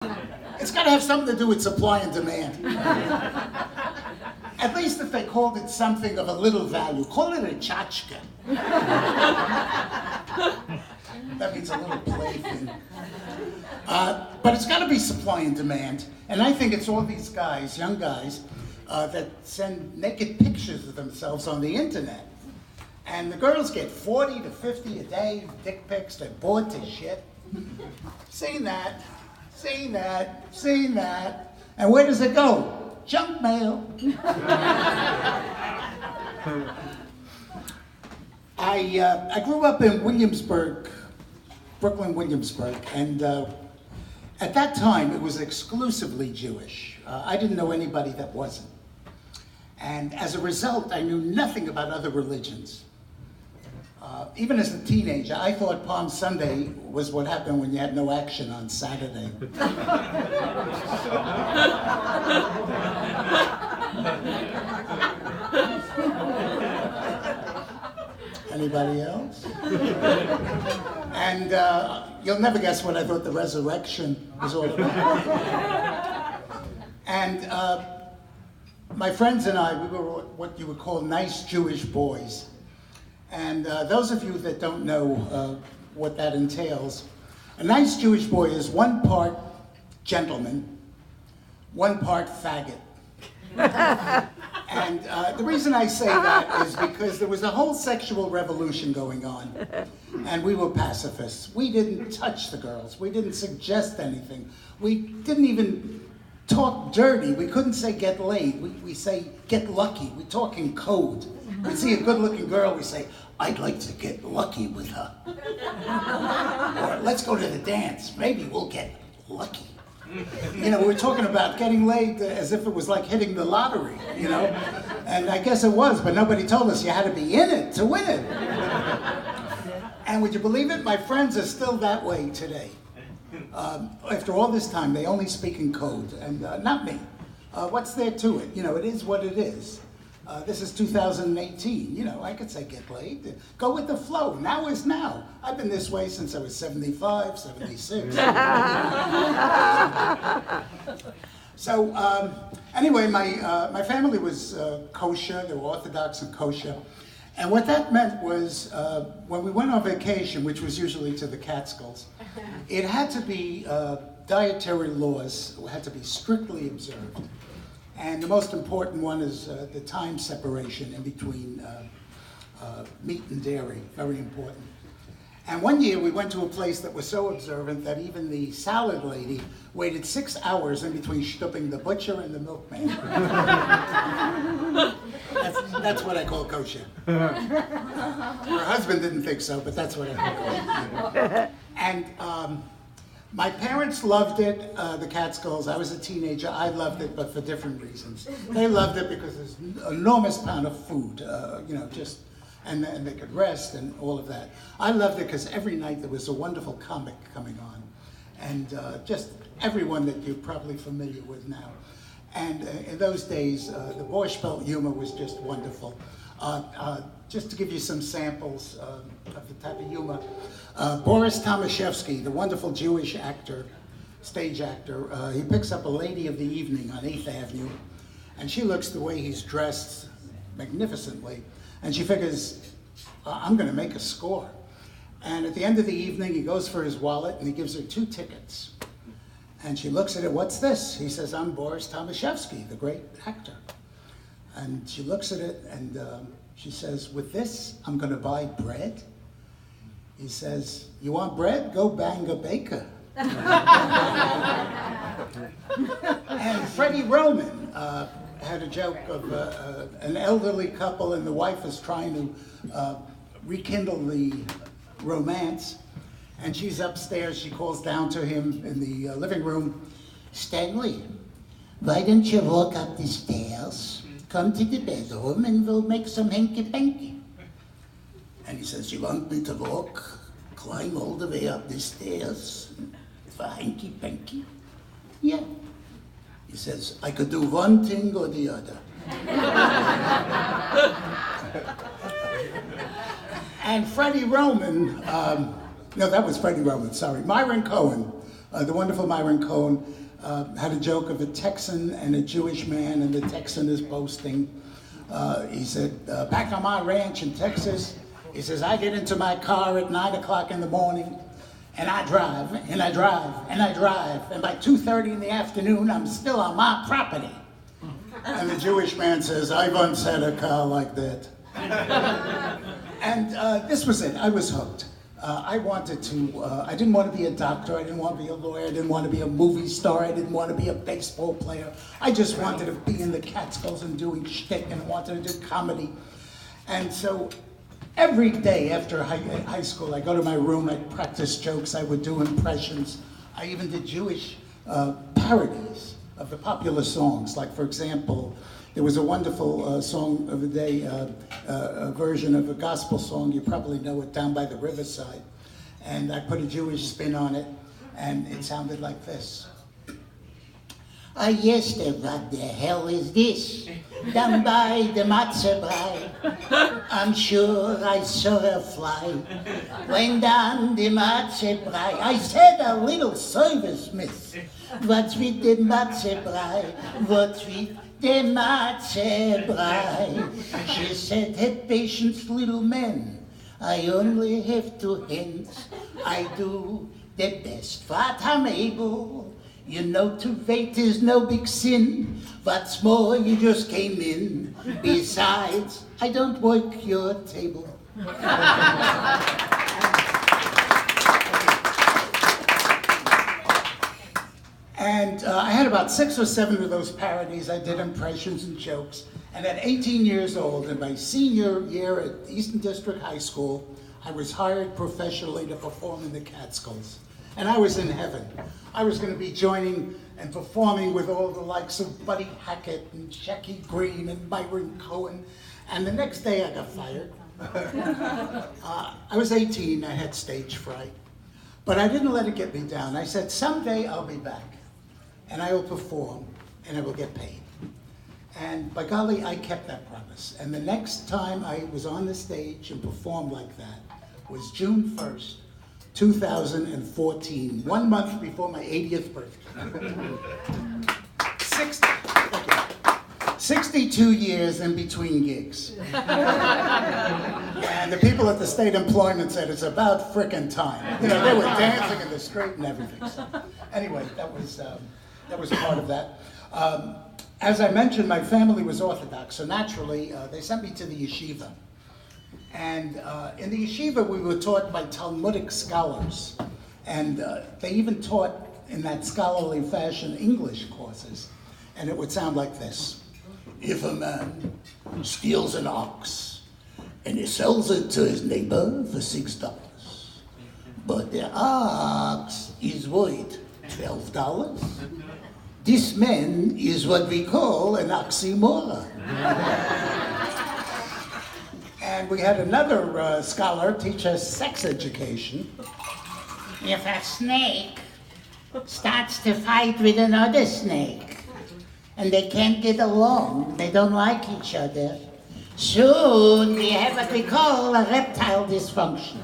It's got to have something to do with supply and demand. At least if they called it something of a little value, call it a tchotchke. That means a little plaything. But it's got to be supply and demand. And I think it's all these guys, young guys, that send naked pictures of themselves on the internet. And the girls get 40 to 50 a day dick pics. They're bored to shit. Seen that, seen that, seen that. And where does it go? Junk mail. I grew up in Williamsburg, Brooklyn, Williamsburg, and at that time it was exclusively Jewish. I didn't know anybody that wasn't. And as a result, I knew nothing about other religions. Even as a teenager, I thought Palm Sunday was what happened when you had no action on Saturday. Anybody else? And you'll never guess what I thought the resurrection was all about. And my friends and I, we were what you would call nice Jewish boys. And those of you that don't know what that entails, a nice Jewish boy is one part gentleman, one part faggot. And the reason I say that is because there was a whole sexual revolution going on, and we were pacifists. We didn't touch the girls. We didn't suggest anything. We didn't even talk dirty. We couldn't say get laid. We say get lucky. We talk in code. We see a good-looking girl, we say, I'd like to get lucky with her. Or let's go to the dance. Maybe we'll get lucky. You know, we're talking about getting laid as if it was like hitting the lottery, you know? And I guess it was, but nobody told us you had to be in it to win it. And would you believe it? My friends are still that way today. After all this time, they only speak in code, and not me. What's there to it? You know, it is what it is. This is 2018, you know, I could say get laid. Go with the flow, now is now. I've been this way since I was 75, 76. So, anyway, my family was kosher, they were Orthodox and kosher. And what that meant was, when we went on vacation, which was usually to the Catskills, it had to be, dietary laws had to be strictly observed. And the most important one is the time separation in between meat and dairy, very important. And one year we went to a place that was so observant that even the salad lady waited 6 hours in between shtupping the butcher and the milkman. That's what I call kosher. Her husband didn't think so, but that's what I call kosher. And my parents loved it, the Catskills. I was a teenager. I loved it, but for different reasons. They loved it because there's an enormous amount of food, you know, just, and they could rest and all of that. I loved it because every night there was a wonderful comic coming on, and just everyone that you're probably familiar with now. And in those days, the Borscht Belt humor was just wonderful. Just to give you some samples of the type of humor, Boris Tomaszewski, the wonderful Jewish actor, stage actor, he picks up a lady of the evening on 8th Avenue, and she looks the way he's dressed magnificently, and she figures, I'm gonna make a score. And at the end of the evening, he goes for his wallet and he gives her 2 tickets. And she looks at it, what's this? He says, I'm Boris Tomaszewski, the great actor. And she looks at it and she says, with this, I'm gonna buy bread. He says, you want bread? Go bang a baker. And Freddie Roman had a joke of an elderly couple and the wife is trying to rekindle the romance. And she's upstairs, she calls down to him in the living room, Stanley, why don't you walk up the stairs, come to the bedroom, and we'll make some hanky-panky. And he says, you want me to walk, climb all the way up the stairs for hanky-panky? Yeah. He says, I could do one thing or the other. And Freddie Roman, no, that was Freddie Roman, sorry. Myron Cohen The wonderful Myron Cohen had a joke of a Texan and a Jewish man, and the Texan is boasting. He said, back on my ranch in Texas, he says, I get into my car at 9 o'clock in the morning, and I drive, and I drive, and I drive, and by 2:30 in the afternoon, I'm still on my property. And the Jewish man says, I once had a car like that. And this was it. I was hooked. I didn't want to be a doctor. I didn't want to be a lawyer. I didn't want to be a movie star. I didn't want to be a baseball player. I just wanted to be in the Catskills and doing shtick, and wanted to do comedy. And so every day after high school, I go to my room, I'd practice jokes, I would do impressions. I even did Jewish parodies of the popular songs. Like, for example, there was a wonderful song of the day, a version of a gospel song, you probably know it, Down by the Riverside. And I put a Jewish spin on it, and it sounded like this. Yes, what the hell is this? Down by the matzo brei, I'm sure I saw her fly. Went down the matzo brei, I said a little service, miss. What's with the matzo brei? What's with the matzo brei? She said, have patience, little man. I only have 2 hands. I do the best what I'm able. You know, to wait is no big sin. What's more, you just came in. Besides, I don't work your table. And I had about 6 or 7 of those parodies. I did impressions and jokes. And at 18 years old, in my senior year at Eastern District High School, I was hired professionally to perform in the Catskills. And I was in heaven. I was going to be joining and performing with all the likes of Buddy Hackett and Jackie Green and Myron Cohen. And the next day I got fired. I was 18, I had stage fright. But I didn't let it get me down. I said, someday I'll be back. And I will perform, and I will get paid. And by golly, I kept that promise. And the next time I was on the stage and performed like that was June 1st, 2014, 1 month before my 80th birthday. 62 years in between gigs. And the people at the state employment said, it's about frickin' time. You know, they were dancing in the street and everything. So, anyway, that was part of that. As I mentioned, my family was Orthodox, so naturally, they sent me to the yeshiva. And in the yeshiva, we were taught by Talmudic scholars. And they even taught, in that scholarly fashion, English courses. And it would sound like this. If a man steals an ox and he sells it to his neighbor for $6, but the ox is worth $12, this man is what we call an oxymoron. And we had another scholar teach us sex education. If a snake starts to fight with another snake, and they can't get along, they don't like each other, soon we have what we call a reptile dysfunction.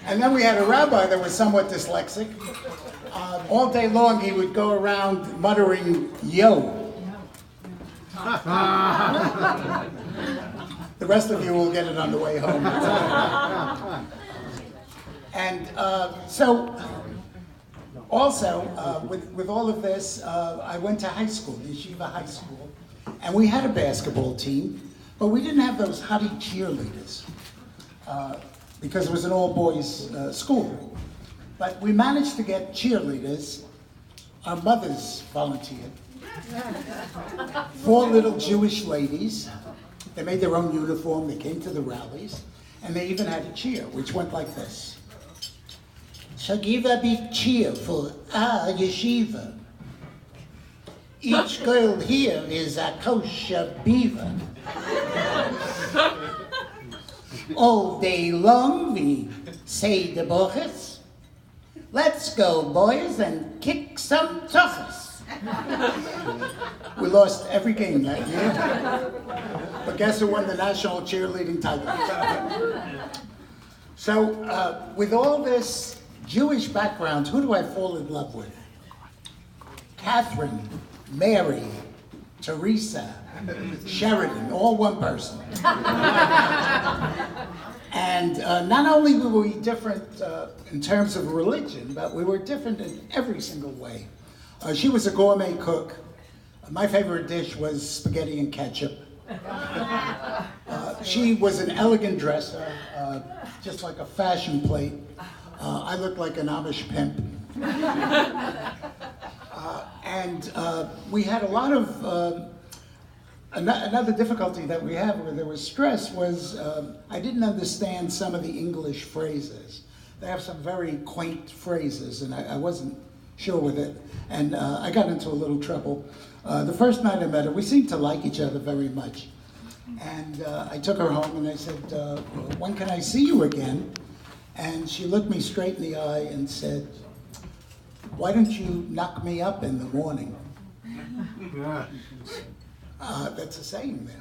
And then we had a rabbi that was somewhat dyslexic. All day long he would go around muttering, yo. The rest of you will get it on the way home. And so, also, with all of this, I went to high school, Yeshiva High School, and we had a basketball team, but we didn't have those hottie cheerleaders because it was an all-boys school. But we managed to get cheerleaders. Our mothers volunteered. 4 little Jewish ladies. They made their own uniform, they came to the rallies, and they even had a cheer, which went like this. So give a big cheer for our yeshiva. Each girl here is a kosher beaver. All day long we say the brochas. Let's go, boys, and kick some tochas. We lost every game that year. But guess who won the national cheerleading title? So with all this Jewish backgrounds, who do I fall in love with? Catherine, Mary, Teresa, Sheridan, all one person. And not only were we different in terms of religion, but we were different in every single way. She was a gourmet cook. My favorite dish was spaghetti and ketchup. She was an elegant dresser, just like a fashion plate. I looked like an Amish pimp. And we had a lot of, another difficulty that we had where there was stress was I didn't understand some of the English phrases. They have some very quaint phrases, and I wasn't sure with it. And I got into a little trouble. The first night I met her, we seemed to like each other very much. And I took her home and I said, when can I see you again? And she looked me straight in the eye and said, why don't you knock me up in the morning? That's a saying there.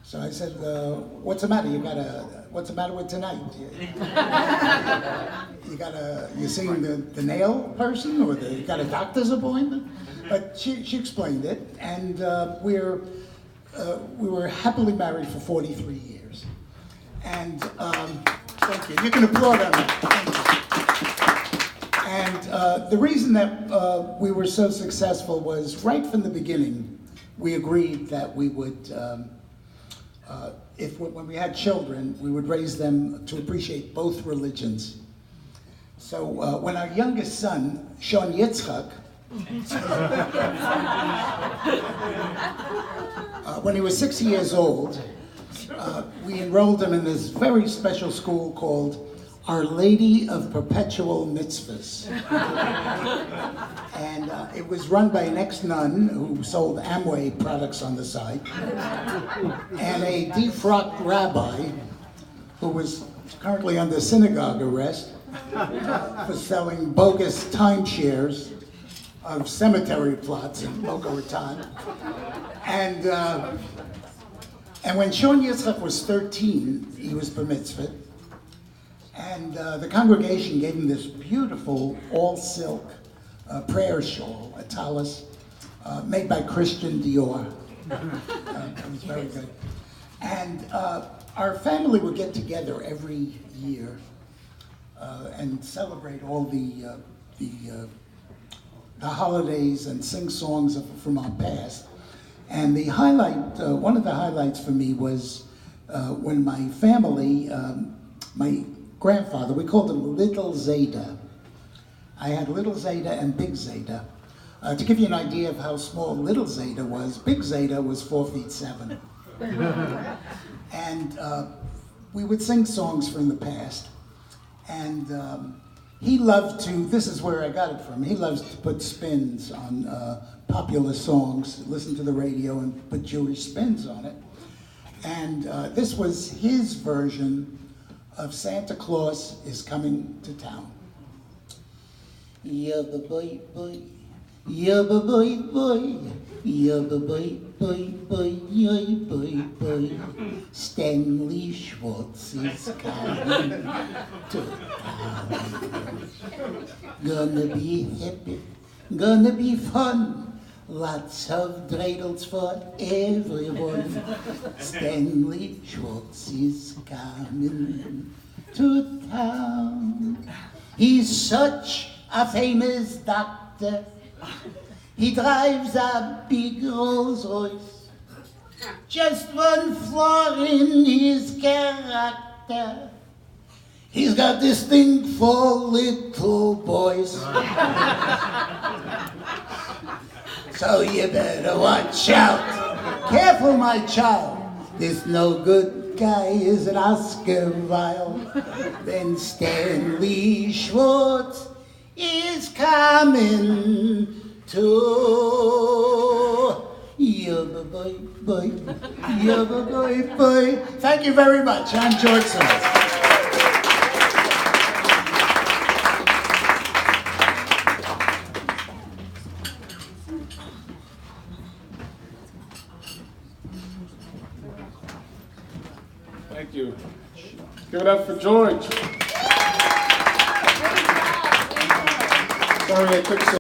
So I said, what's the matter? What's the matter with tonight? You seeing the nail person, or you got a doctor's appointment? But she explained it, and we were happily married for 43 years. And thank you. You can applaud on that. And the reason that we were so successful was right from the beginning, we agreed that we would, when we had children, we would raise them to appreciate both religions. So when our youngest son, Sean Yitzchak, when he was 6 years old, we enrolled him in this very special school called Our Lady of Perpetual Mitzvahs. And it was run by an ex-nun who sold Amway products on the side, and a defrocked rabbi who was currently under synagogue arrest for selling bogus timeshares of cemetery plots in Boca Raton. And when Sean Yitzchak was 13, he was bar mitzvahed. And the congregation gave him this beautiful all-silk prayer shawl, a tallis, made by Christian Dior. It was very good. And our family would get together every year and celebrate all the holidays and sing songs from our past. And the highlight, one of the highlights for me was when my family, my grandfather, we called him Little Zeta. I had Little Zeta and Big Zeta. To give you an idea of how small Little Zeta was, Big Zeta was 4'7". And we would sing songs from the past. And he loved to, this is where I got it from, he loves to put spins on popular songs, listen to the radio and put Jewish spins on it. And this was his version of Santa Claus is Coming to Town. Yabba boy boy, yabba boy boy, yabba boy boy boy, yoy boy boy. Stanley Schwartz is coming to town. Gonna be happy, gonna be fun. Lots of dreidels for everyone. Stanley Schwartz is coming to town. He's such a famous doctor. He drives a big Rolls Royce. Just one flaw in his character. He's got this thing for little boys. So you better watch out. Careful, my child. This no good guy is an Oscar Wilde. Then Stanley Schwartz is coming to yabba boy boy, yabba boy boy. Thank you very much. I'm George Simmons. Thank you. Give it up for George. Sorry I took so